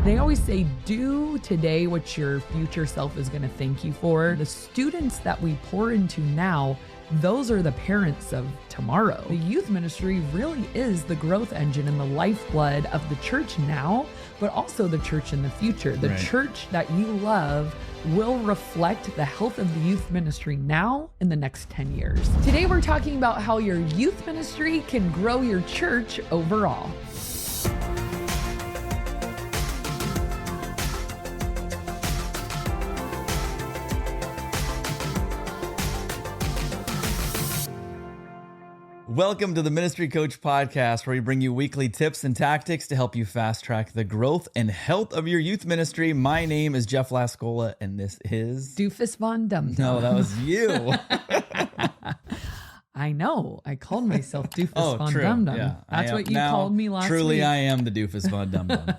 They always say, do today what your future self is going to thank you for. The students that we pour into now, those are the parents of tomorrow. The youth ministry really is the growth engine and the lifeblood of the church now, but also the church in the future. The church that you love will reflect the health of the youth ministry now in the next 10 years. Today, we're talking about how your youth ministry can grow your church overall. Welcome to the Ministry Coach Podcast, where we bring you weekly tips and tactics to help you fast track the growth and health of your youth ministry. My name is Jeff Lascola, and this is... Doofus Von Dum Dum. No, that was you. I know. I called myself Doofus Von true. Dum Dum. Yeah, That's what you called me last week. Truly, I am the Doofus Von Dum Dum.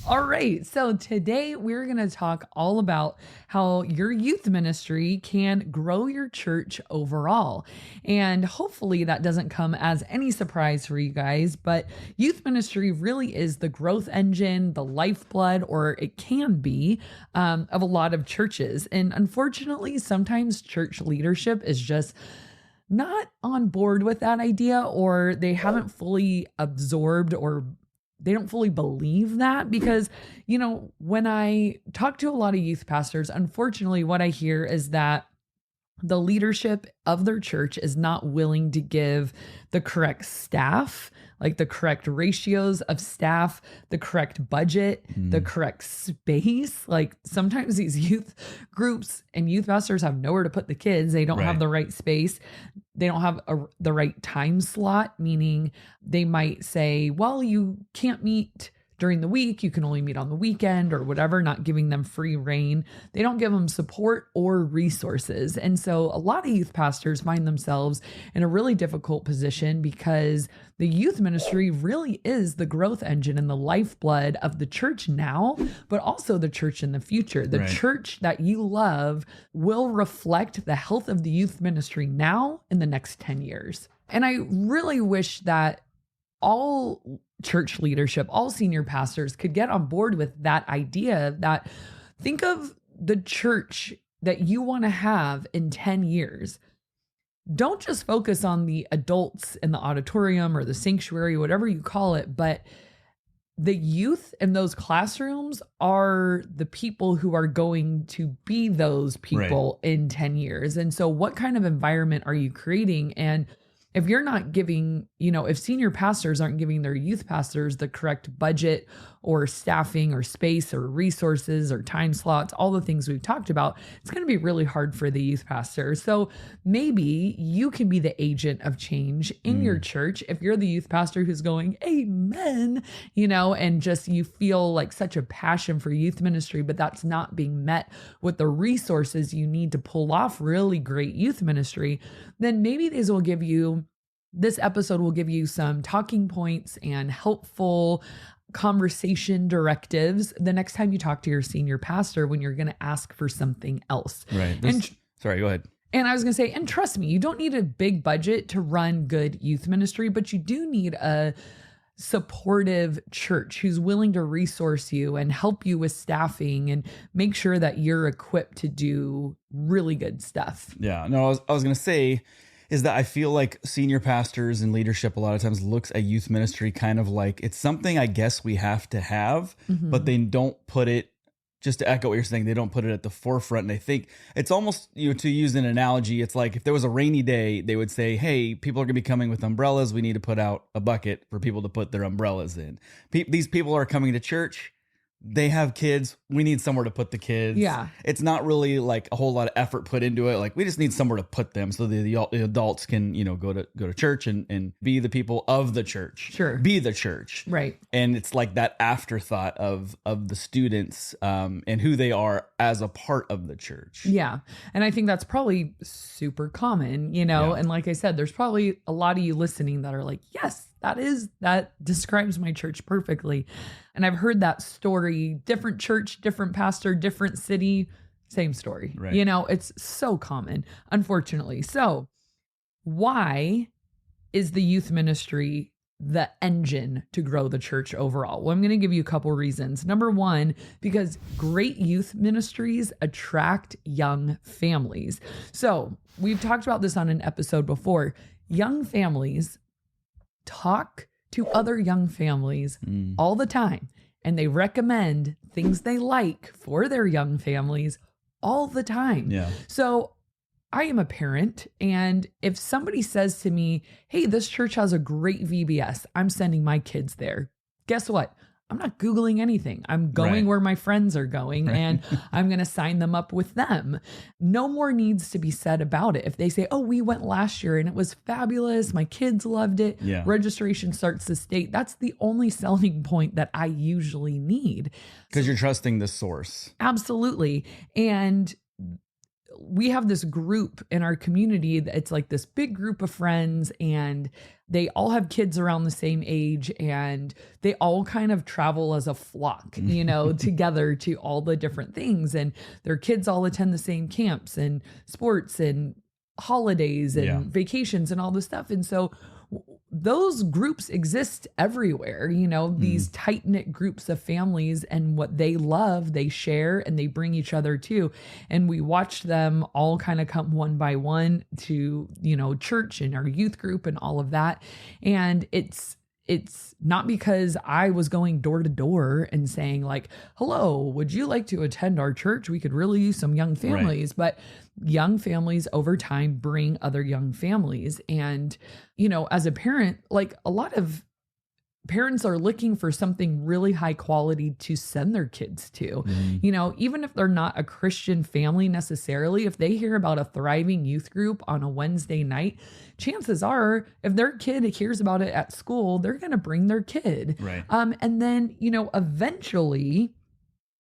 All right. So today we're going to talk all about how your youth ministry can grow your church overall. And hopefully that doesn't come as any surprise for you guys, but youth ministry really is the growth engine, the lifeblood, or it can be, of a lot of churches. And unfortunately, sometimes church leadership is just not on board with that idea, or they haven't fully absorbed, or they don't fully believe that. Because, you know, when I talk to a lot of youth pastors, unfortunately, what I hear is that the leadership of their church is not willing to give the correct staff, like the correct ratios of staff, the correct budget, the correct space. Like sometimes these youth groups and youth pastors have nowhere to put the kids. They don't have the right space. They don't have the right time slot, meaning they might say, well, you can't meet during the week, you can only meet on the weekend or whatever, not giving them free reign. They don't give them support or resources. And so a lot of youth pastors find themselves in a really difficult position because the youth ministry really is the growth engine and the lifeblood of the church now, but also the church in the future. The church that you love will reflect the health of the youth ministry now in the next 10 years. And I really wish that all church leadership, all senior pastors could get on board with that idea, that think of the church that you want to have in 10 years. Don't just focus on the adults in the auditorium or the sanctuary, whatever you call it, but the youth in those classrooms are the people who are going to be those people in 10 years. And so what kind of environment are you creating? And if you're not giving, you know, if senior pastors aren't giving their youth pastors the correct budget or staffing or space or resources or time slots, all the things we've talked about, it's going to be really hard for the youth pastor. So maybe you can be the agent of change in your church if you're the youth pastor who's going, amen, you know, and just you feel like such a passion for youth ministry, but that's not being met with the resources you need to pull off really great youth ministry. Then maybe this episode will give you some talking points and helpful conversation directives the next time you talk to your senior pastor when you're going to ask for something else. Right. Sorry, go ahead. And I was going to say, and trust me, you don't need a big budget to run good youth ministry, but you do need a supportive church who's willing to resource you and help you with staffing and make sure that you're equipped to do really good stuff. Yeah, no, I was going to say is that I feel like senior pastors and leadership a lot of times looks at youth ministry kind of like it's something I guess we have to have, but they don't put it, just to echo what you're saying, they don't put it at the forefront. And I think it's almost, you know, to use an analogy, it's like if there was a rainy day, they would say, hey, people are going to be coming with umbrellas. We need to put out a bucket for people to put their umbrellas in. These people are coming to church. They have kids. We need somewhere to put the kids. Yeah. It's not really like a whole lot of effort put into it. Like we just need somewhere to put them so the adults can, you know, go to church and be the people of the church. Sure. Be the church. Right. And it's like that afterthought of the students and who they are as a part of the church. Yeah. And I think that's probably super common, you know, and like I said, there's probably a lot of you listening that are like, yes, that describes my church perfectly. And I've heard that story, different church, different pastor, different city, same story. Right. You know, it's so common, unfortunately. So why is the youth ministry the engine to grow the church overall? Well, I'm going to give you a couple reasons. Number one, because great youth ministries attract young families. So we've talked about this on an episode before. Young families talk to other young families all the time, and they recommend things they like for their young families all the time. Yeah. So I am a parent, and if somebody says to me, hey, this church has a great VBS, I'm sending my kids there. Guess what? I'm not Googling anything. I'm going where my friends are going, and I'm going to sign them up with them. No more needs to be said about it. If they say, oh, we went last year and it was fabulous, my kids loved it, registration starts this date. That's the only selling point that I usually need. Because you're trusting the source. Absolutely. And we have this group in our community. It's like this big group of friends, and they all have kids around the same age, and they all kind of travel as a flock, you know, together to all the different things. And their kids all attend the same camps and sports and holidays and vacations and all this stuff. And so those groups exist everywhere, you know, these tight-knit groups of families, and what they love, they share and they bring each other to. And we watch them all kind of come one by one to, you know, church and our youth group and all of that. And it's not because I was going door to door and saying like, hello, would you like to attend our church? We could really use some young families. But young families over time bring other young families. And, you know, as a parent, like a lot of parents are looking for something really high quality to send their kids to, you know, even if they're not a Christian family necessarily. If they hear about a thriving youth group on a Wednesday night, chances are if their kid hears about it at school, they're going to bring their kid. And then, you know, eventually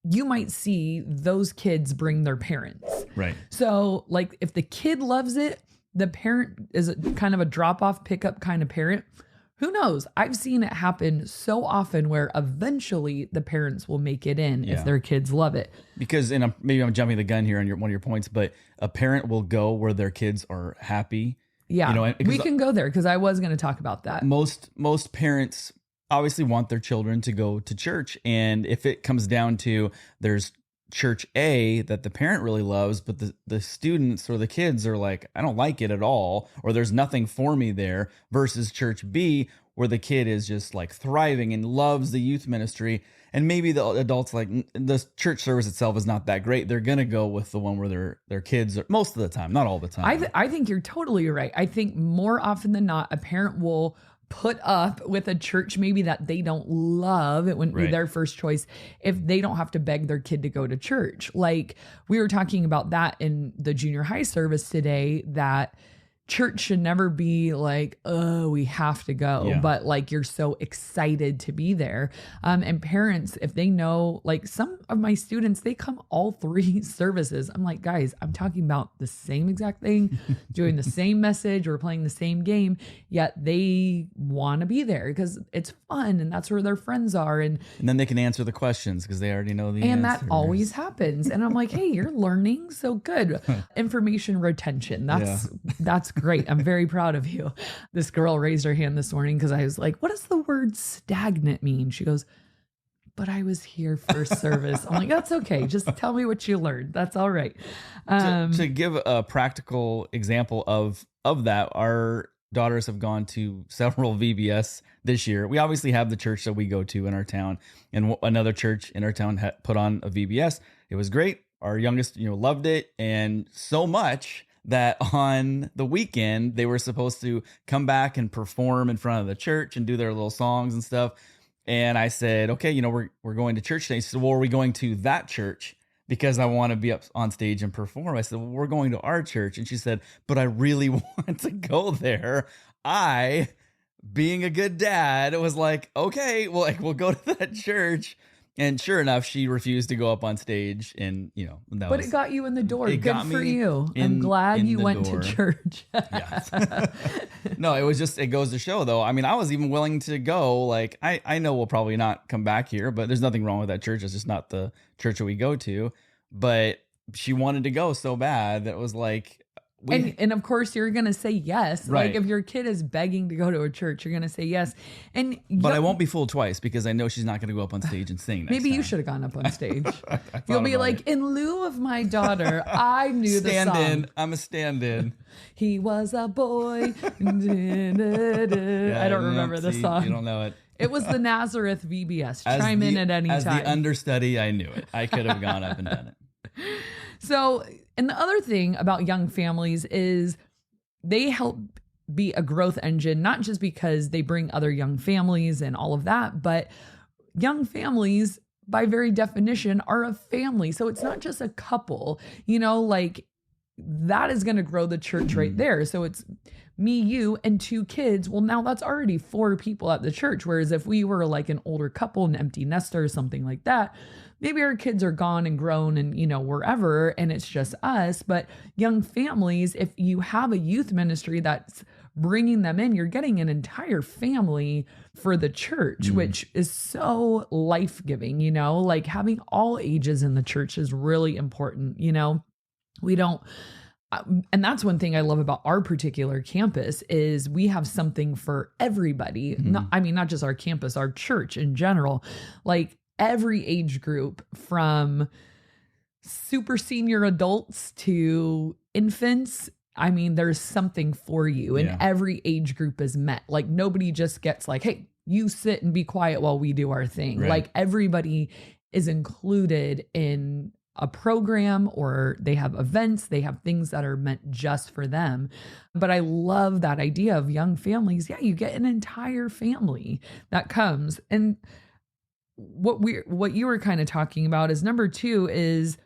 you might see those kids bring their parents. So like if the kid loves it, the parent is kind of a drop-off pickup kind of parent. Who knows? I've seen it happen so often where eventually the parents will make it in if their kids love it. Because, and maybe I'm jumping the gun here on one of your points, but a parent will go where their kids are happy. Yeah, you know, we can go there because I was going to talk about that. Most parents obviously want their children to go to church. And if it comes down to there's church A that the parent really loves, but the students or the kids are like, I don't like it at all, or there's nothing for me there, versus church B where the kid is just like thriving and loves the youth ministry. And maybe the adults like the church service itself is not that great. They're going to go with the one where their kids are most of the time, not all the time. I think you're totally right. I think more often than not, a parent will put up with a church maybe that they don't love. It wouldn't be their first choice if they don't have to beg their kid to go to church. Like we were talking about that in the junior high service today, that church should never be like, oh, we have to go, but like you're so excited to be there. And parents, if they know, like some of my students, they come all three services. I'm like, guys, I'm talking about the same exact thing, doing the same message, or playing the same game, yet they want to be there because it's fun and that's where their friends are. And then they can answer the questions because they already know the answers. And that always happens. And I'm like, hey, you're learning so good. Information retention. That's great. I'm very proud of you. This girl raised her hand this morning because I was like, what does the word stagnant mean? She goes, but I was here first service. I'm like, that's okay. Just tell me what you learned. That's all right. To give a practical example of that, our daughters have gone to several VBS this year. We obviously have the church that we go to in our town, and another church in our town put on a VBS. It was great. Our youngest, loved it, and so much that on the weekend they were supposed to come back and perform in front of the church and do their little songs and stuff. And I said, okay, we're going to church today. She said, well, are we going to that church? Because I want to be up on stage and perform. I said, well, we're going to our church. And she said, but I really want to go there. I, being a good dad, was like, okay, well, we'll go to that church. And sure enough, she refused to go up on stage, and but it got you in the door. Good for you. I'm glad you went to church. No, it goes to show though. I mean, I was even willing to go. Like, I know we'll probably not come back here, but there's nothing wrong with that church. It's just not the church that we go to. But she wanted to go so bad that it was like, And of course you're going to say yes. Right. Like if your kid is begging to go to a church, you're going to say yes. But I won't be fooled twice because I know she's not going to go up on stage and sing next maybe you time. should have gone up on stage. You'll be like, in lieu of my daughter, I knew the song. Stand-in. I'm a stand-in. He was a boy. I don't remember the song. You don't know it. It was the Nazareth VBS. Chime in at any time. As the understudy, I knew it. I could have gone up and done it. So, and the other thing about young families is they help be a growth engine, not just because they bring other young families and all of that, but young families, by very definition, are a family. So it's not just a couple, like that is going to grow the church right there. So it's me, you, and 2 kids. Well, now that's already 4 people at the church. Whereas if we were like an older couple, an empty nester or something like that, maybe our kids are gone and grown and, wherever, and it's just us. But young families, if you have a youth ministry that's bringing them in, you're getting an entire family for the church, which is so life-giving, like having all ages in the church is really important. We don't, and that's one thing I love about our particular campus is we have something for everybody. Not just our campus, our church in general, like every age group from super senior adults to infants. There's something for you and every age group is met. Like nobody just gets like, hey, you sit and be quiet while we do our thing. Right. Like everybody is included in a program, or they have events, they have things that are meant just for them. But I love that idea of young families. Yeah, you get an entire family that comes. And what you were kind of talking about is number 2 is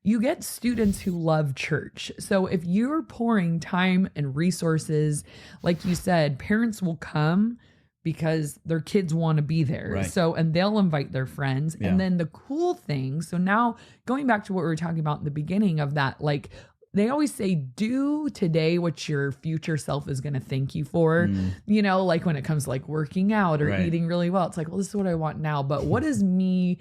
you get students who love church. So if you're pouring time and resources, like you said, parents will come because their kids want to be there. Right. So, and they'll invite their friends. Yeah. And then the cool thing, so now going back to what we were talking about in the beginning of that, like they always say, do today what your future self is going to thank you for, like when it comes to like working out or eating really well, it's like, well, this is what I want now, but what does me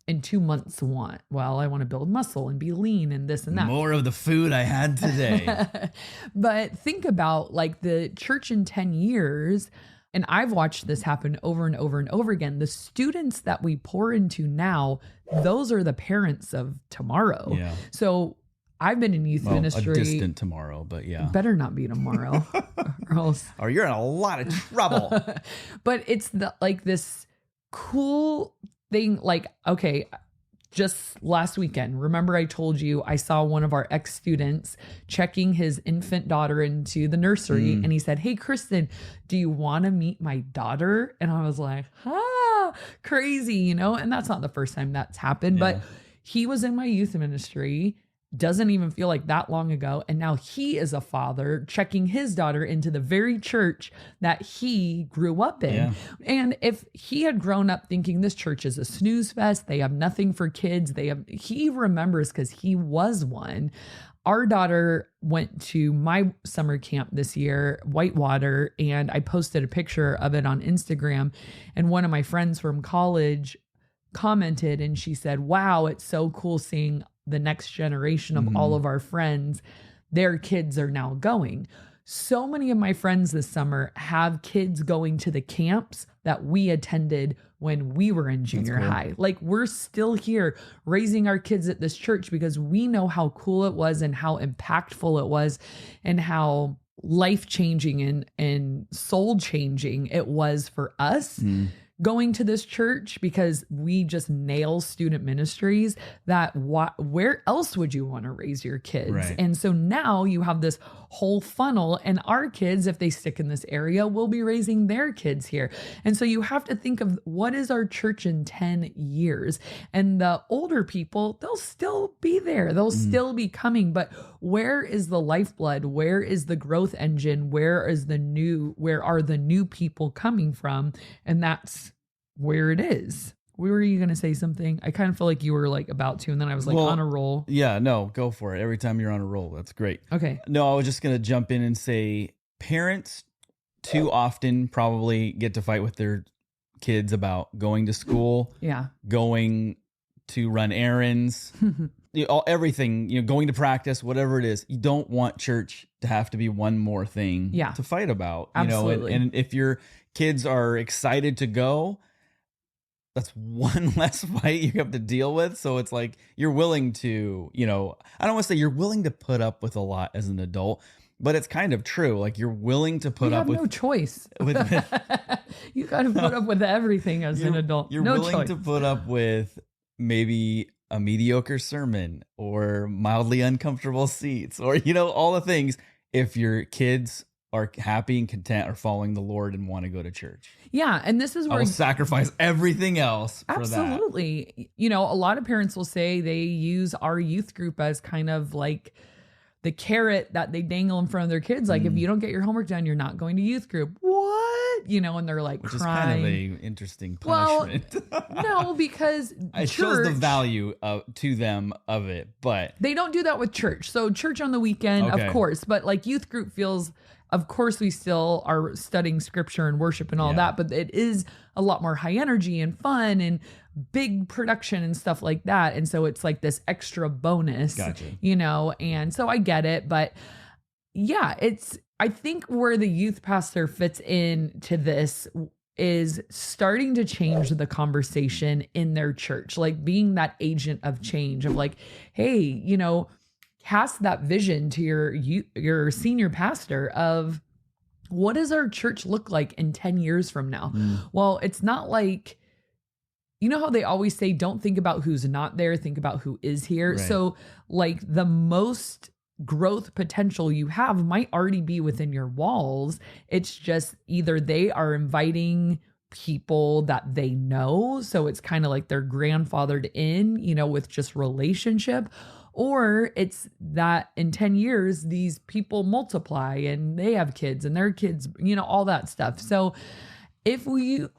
in 2 months want? Well, I want to build muscle and be lean and this and that. More of the food I had today. But think about like the church in 10 years, and I've watched this happen over and over and over again. The students that we pour into now, those are the parents of tomorrow. Yeah. So I've been in youth ministry. A distant tomorrow, but yeah. Better not be tomorrow. or else. Or you're in a lot of trouble. But it's this cool thing. Like, okay, just last weekend, remember I told you I saw one of our ex-students checking his infant daughter into the nursery and he said, hey, Kristen, do you want to meet my daughter? And I was like, crazy, and that's not the first time that's happened, but he was in my youth ministry. Doesn't even feel like that long ago. And now he is a father checking his daughter into the very church that he grew up in. Yeah. And if he had grown up thinking this church is a snooze fest, they have nothing for kids, he remembers because he was one. Our daughter went to my summer camp this year, Whitewater, and I posted a picture of it on Instagram. And one of my friends from college commented and she said, wow, it's so cool seeing the next generation of all of our friends, their kids are now going. So many of my friends this summer have kids going to the camps that we attended when we were in junior high. Like we're still here raising our kids at this church because we know how cool it was and how impactful it was and how life-changing and soul-changing it was for us. Going to this church because we just nail student ministries that where else would you want to raise your kids? Right. And so now you have this whole funnel and our kids, if they stick in this area, will be raising their kids here. And so you have to think of what is our church in 10 years? And the older people, they'll still be there. They'll still be coming, but where is the lifeblood? Where is the growth engine? Where are the new people coming from? And that's where it is. Were you going to say something? I kind of feel like you were like about to, and then I was like on a roll. Yeah, no, go for it. Every time you're on a roll, that's great. Okay. No, I was just going to jump in and say parents too often probably get to fight with their kids about going to school. Yeah. Going to run errands. everything, going to practice, whatever it is. You don't want church to have to be one more thing Yeah. to fight about, Absolutely. and if your kids are excited to go, that's one less fight you have to deal with. So it's like you're willing to, I don't want to say you're willing to put up with a lot as an adult, but it's kind of true. Like you're willing to put You up have with no choice. with You got to put up with everything as an adult. You're no willing choice. to put up with maybe a mediocre sermon or mildly uncomfortable seats or, all the things if your kids are happy and content or following the Lord and want to go to church. Yeah. And this is I where will sacrifice everything else for that. absolutely. A lot of parents will say they use our youth group as kind of like the carrot that they dangle in front of their kids. Like, if you don't get your homework done, you're not going to youth group. What? And they're like Which crying. is kind of a interesting punishment. No, because it shows the value to them of it, but they don't do that with church. So church on the weekend, Okay. of course, but like youth group feels, of course, we still are studying scripture and worship and all that, but it is a lot more high energy and fun and big production and stuff like that. And so it's like this extra bonus, Gotcha. And so I get it, but yeah, I think where the youth pastor fits into this is starting to change the conversation in their church, like being that agent of change of like, hey, cast that vision to your senior pastor of what does our church look like in 10 years from now? Well, it's not like, how they always say, don't think about who's not there, think about who is here. Right. So like the most growth potential you have might already be within your walls. It's just either they are inviting people that they know, so it's kind of like they're grandfathered in, with just relationship, or it's that in 10 years these people multiply and they have kids and their kids, all that stuff. So if we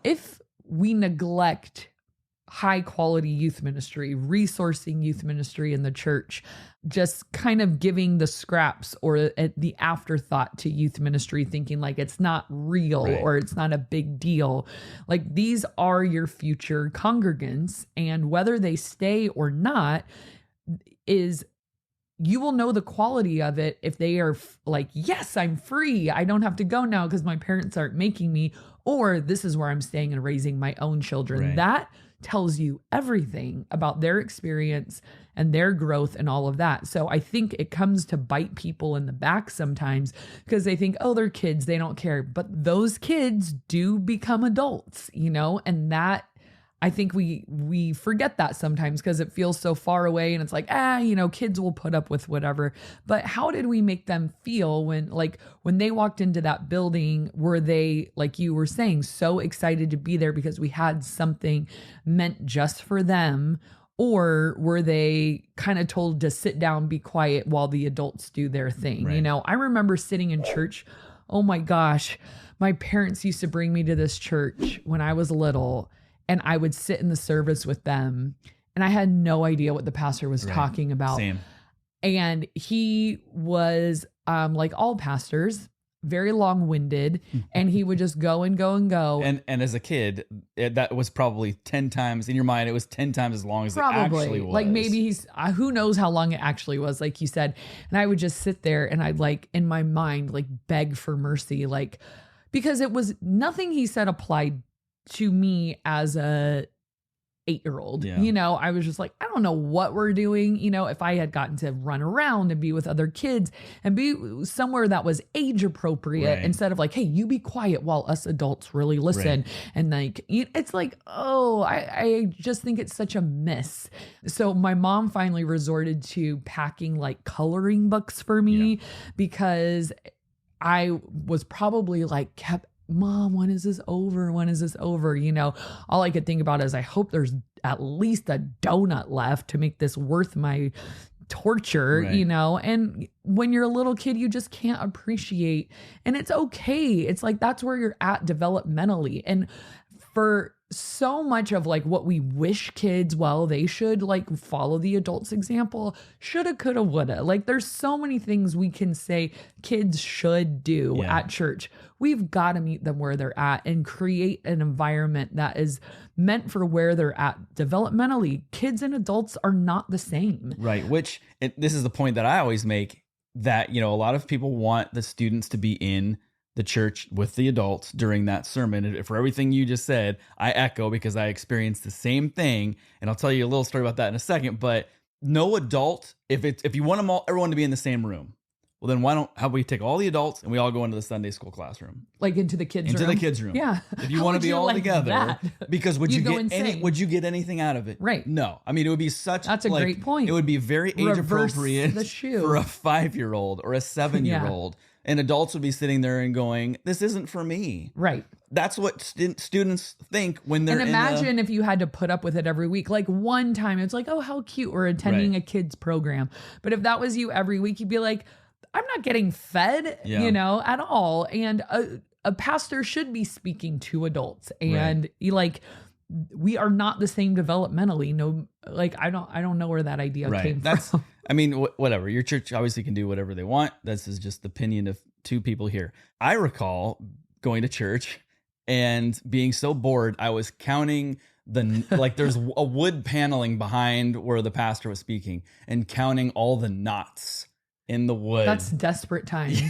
neglect high quality youth ministry, resourcing youth ministry in the church, just kind of giving the scraps or the afterthought to youth ministry, thinking like it's not real or it's not a big deal. Like these are your future congregants, and whether they stay or not you will know the quality of it if they are like, yes, I'm free. I don't have to go now because my parents aren't making me, or this is where I'm staying and raising my own children. Right. That tells you everything about their experience and their growth and all of that. So I think it comes to bite people in the back sometimes because they think, oh, they're kids, they don't care. But those kids do become adults, and that I think we forget that sometimes because it feels so far away and it's like, kids will put up with whatever. But how did we make them feel when they walked into that building? Were they, like you were saying, so excited to be there because we had something meant just for them? Or were they kind of told to sit down, be quiet while the adults do their thing? Right. I remember sitting in church. Oh my gosh, my parents used to bring me to this church when I was little, and I would sit in the service with them, and I had no idea what the pastor was talking about. Same. And he was, like all pastors, very long-winded, and he would just go and go and go. And as a kid, that was probably 10 times in your mind. It was 10 times as long as it actually was. Like maybe he's, who knows how long it actually was, like you said. And I would just sit there and I'd like in my mind, like beg for mercy, like, because it was nothing he said applied to me as a 8-year-old. Yeah. I was just like, I don't know what we're doing. If I had gotten to run around and be with other kids and be somewhere that was age appropriate, instead of like, hey, you be quiet while us adults really listen. And like, it's like, oh, I just think it's such a miss. So my mom finally resorted to packing like coloring books for me because I was probably like Mom, when is this over? When is this over? All I could think about is I hope there's at least a donut left to make this worth my torture, and when you're a little kid, you just can't appreciate, and it's okay. It's like, that's where you're at developmentally. And for so much of like what we wish kids, they should like follow the adults' example, shoulda, coulda, woulda. Like there's so many things we can say kids should do at church. We've got to meet them where they're at and create an environment that is meant for where they're at developmentally. Kids and adults are not the same. Right. Which, this is the point that I always make, that, a lot of people want the students to be in the church with the adults during that sermon. And for everything you just said, I echo, because I experienced the same thing. And I'll tell you a little story about that in a second. But no adult, if you want everyone to be in the same room, well, then how we take all the adults and we all go into the Sunday school classroom, like into the kids room. Into the kids room. Yeah. If you want to be all together, that? Because would you get anything out of it? Right. No. I mean, it would be that's a great point. It would be very age appropriate for a 5-year-old or a 7-year-old. And adults would be sitting there and going, this isn't for me. Right. That's what students think when they're And imagine if you had to put up with it every week. Like one time it's like, oh, how cute, we're attending a kids program. But if that was you every week, you'd be like, I'm not getting fed, at all. And a pastor should be speaking to adults. And we are not the same developmentally. No, I don't know where that idea came from. I mean, whatever. Your church obviously can do whatever they want. This is just the opinion of two people here. I recall going to church and being so bored, I was counting there's a wood paneling behind where the pastor was speaking, and counting all the knots in the wood. That's desperate times.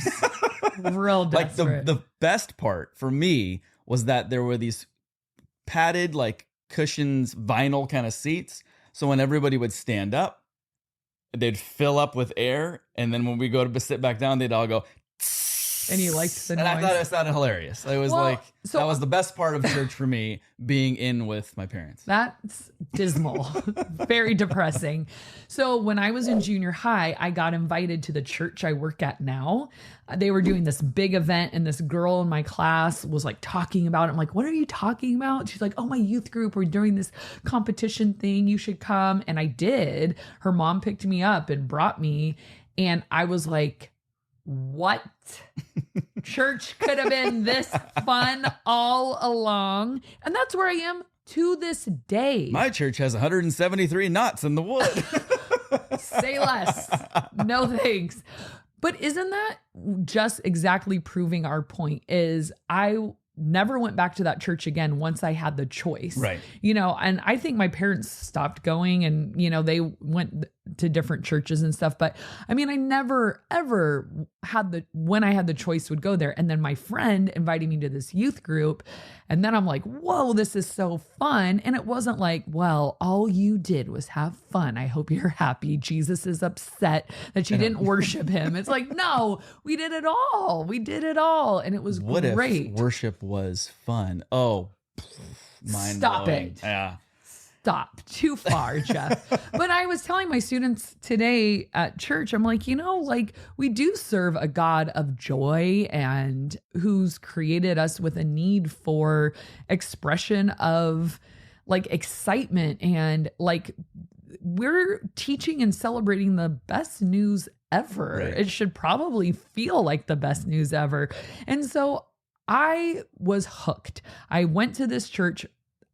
Real desperate. The best part for me was that there were these padded cushions, vinyl kind of seats. So when everybody would stand up, they'd fill up with air, and then when we go to sit back down, they'd all go. And you liked the noise. And I thought it sounded hilarious. It was that was the best part of church for me, being in with my parents. That's dismal. Very depressing. So when I was in junior high, I got invited to the church I work at now. They were doing this big event, and this girl in my class was talking about it. I'm like, what are you talking about? She's like, oh, my youth group, we're doing this competition thing. You should come. And I did. Her mom picked me up and brought me. And I was like, what? Church could have been this fun all along. And that's where I am to this day. My church has 173 knots in the wood. Say less. No thanks. But isn't that just exactly proving our point? Is I never went back to that church again once I had the choice. Right. And I think my parents stopped going, and, they went to different churches and stuff. But I mean, I never, ever when I had the choice, would go there. And then my friend invited me to this youth group. And then I'm like, whoa, this is so fun. And it wasn't like, well, all you did was have fun. I hope you're happy. Jesus is upset that you didn't worship him. It's like, no, we did it all. We did it all. And it was great. What if worship was fun? Oh, mind Stop blowing. it. Yeah. Stop. Too far, Jeff. But I was telling my students today at church, I'm like, we do serve a God of joy, and who's created us with a need for expression of excitement, and we're teaching and celebrating the best news ever. Right. It should probably feel like the best news ever. And so I was hooked. I went to this church.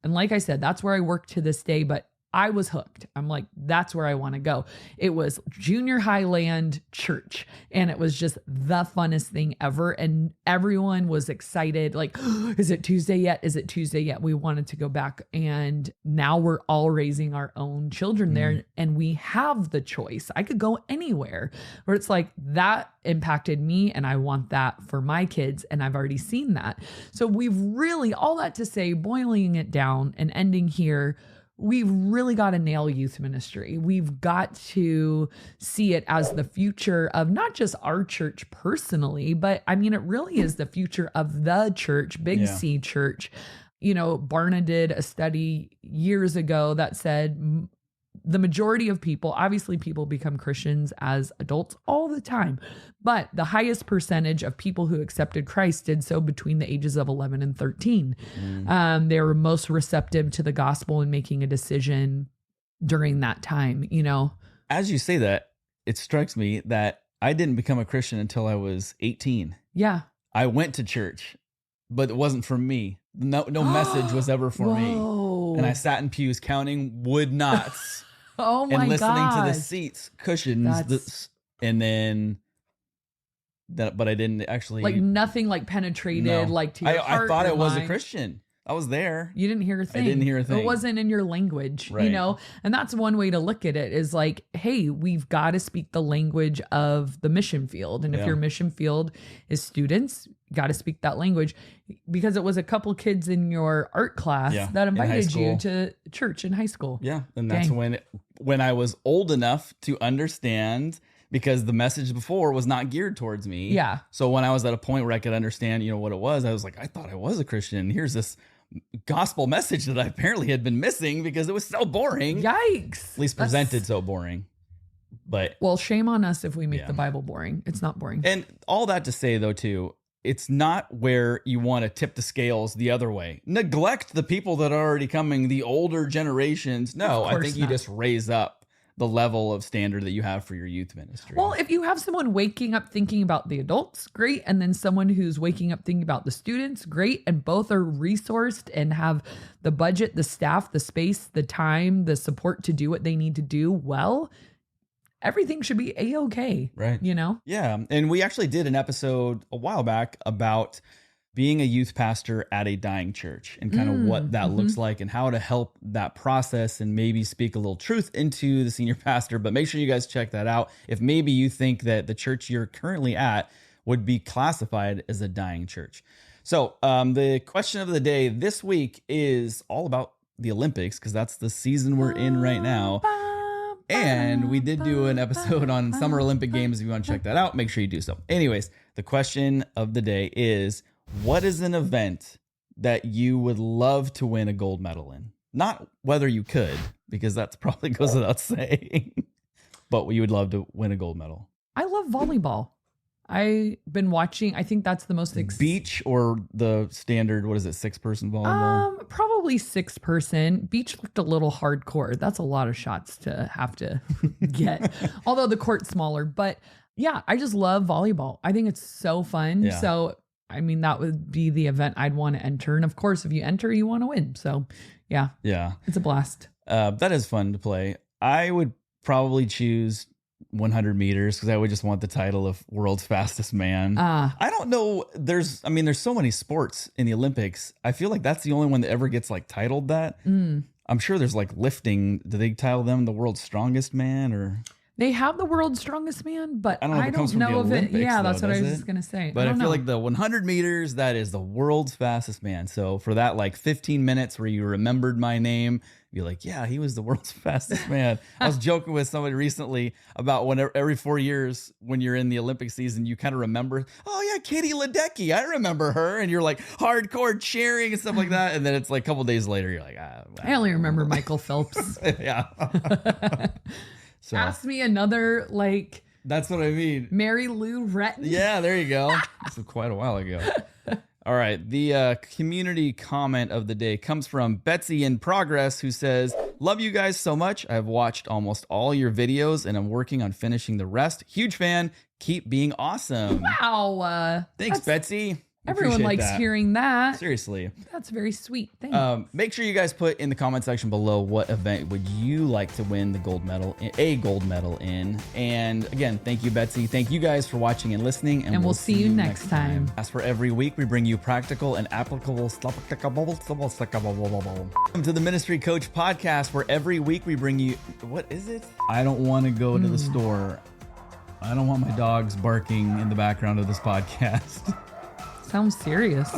And like I said, that's where I work to this day, but I was hooked. I'm like, that's where I want to go. It was junior highland church, and it was just the funnest thing ever. And everyone was excited. Like, oh, is it Tuesday yet? Is it Tuesday yet? We wanted to go back. And now we're all raising our own children there, and we have the choice. I could go anywhere, where it's like, that impacted me, and I want that for my kids. And I've already seen that. So we've really, all that to say, boiling it down and ending here, we've really got to nail youth ministry. We've got to see it as the future of not just our church personally, but I mean, it really is the future of the church, Big C church. Barna did a study years ago that said the majority of people, obviously people become Christians as adults all the time, but the highest percentage of people who accepted Christ did so between the ages of 11 and 13. They were most receptive to the gospel and making a decision during that time, As you say that, it strikes me that I didn't become a Christian until I was 18. Yeah. I went to church, but it wasn't for me. No message was ever for me. And I sat in pews counting wood knots. Oh my God. And listening to the seats, cushions, and then that, but I didn't actually nothing penetrated to your heart. I thought I was mind. a Christian. I was there. You didn't hear a thing. I didn't hear a thing. It wasn't in your language, Right. you know? And that's one way to look at it is like, hey, we've got to speak the language of the mission field. And if your mission field is students, got to speak that language, because it was a couple kids in your art class that invited you to church in high school. Yeah. And that's when I was old enough to understand, because the message before was not geared towards me. Yeah. So when I was at a point where I could understand, what it was, I was like, I thought I was a Christian. Here's this gospel message that I apparently had been missing because it was so boring. Yikes. At least presented so boring. But well, shame on us if we make the Bible boring. It's not boring. And all that to say, though, too, it's not where you want to tip the scales the other way. Neglect the people that are already coming, the older generations. No, I think you just raise up the level of standard that you have for your youth ministry. Well, if you have someone waking up thinking about the adults, great. And then someone who's waking up thinking about the students, great. And both are resourced and have the budget, the staff, the space, the time, the support to do what they need to do well, everything should be A-okay. Right. Yeah. And we actually did an episode a while back about being a youth pastor at a dying church and kind of what that looks like and how to help that process and maybe speak a little truth into the senior pastor. But make sure you guys check that out if maybe you think that the church you're currently at would be classified as a dying church. So the question of the day this week is all about the Olympics, because that's the season we're in right now. And we did do an episode on Summer Olympic Games. If you want to check that out, make sure you do so. Anyways, the question of the day is, what is an event that you would love to win a gold medal in? Not whether you could, because that probably goes without saying, but you would love to win a gold medal. I love volleyball. I've been watching. I think that's the most beach or the standard. What is it? 6-person volleyball? Probably 6-person. Beach looked a little hardcore. That's a lot of shots to have to get, although the court's smaller. But yeah, I just love volleyball. I think it's so fun. Yeah. So, I mean, that would be the event I'd want to enter. And of course, if you enter, you want to win. So yeah, it's a blast. That is fun to play. I would probably choose 100 meters because I would just want the title of world's fastest man. I don't know. There's so many sports in the Olympics. I feel like that's the only one that ever gets like titled that. I'm sure there's like lifting. Do they title them the world's strongest man or? They have the world's strongest man, but I don't know if Olympics, it. Yeah, though, that's what I was just gonna say. But I feel like the 100 meters, that is the world's fastest man. So for that, like 15 minutes where you remembered my name, you're like, yeah, he was the world's fastest man. I was joking with somebody recently about every 4 years when you're in the Olympic season, you kind of remember, oh yeah, Katie Ledecky, I remember her, and you're like hardcore cheering and stuff like that. And then it's like a couple days later, you're like, I only remember Michael Phelps. Yeah. So, ask me another, like... That's what I mean. Mary Lou Retton. Yeah, there you go. This was quite a while ago. All right. The community comment of the day comes from Betsy in Progress, who says, love you guys so much. I've watched almost all your videos and I'm working on finishing the rest. Huge fan. Keep being awesome. Wow. Thanks, Betsy. Everyone likes hearing that. Seriously. That's very sweet. Thanks. Make sure you guys put in the comment section below what event would you like to win a gold medal in. And again, thank you, Betsy. Thank you guys for watching and listening. And we'll see you next time. As for every week, we bring you practical and applicable Welcome to the Ministry Coach Podcast, where every week we bring you, what is it? I don't want to go to the store. I don't want my dogs barking in the background of this podcast. Sounds serious.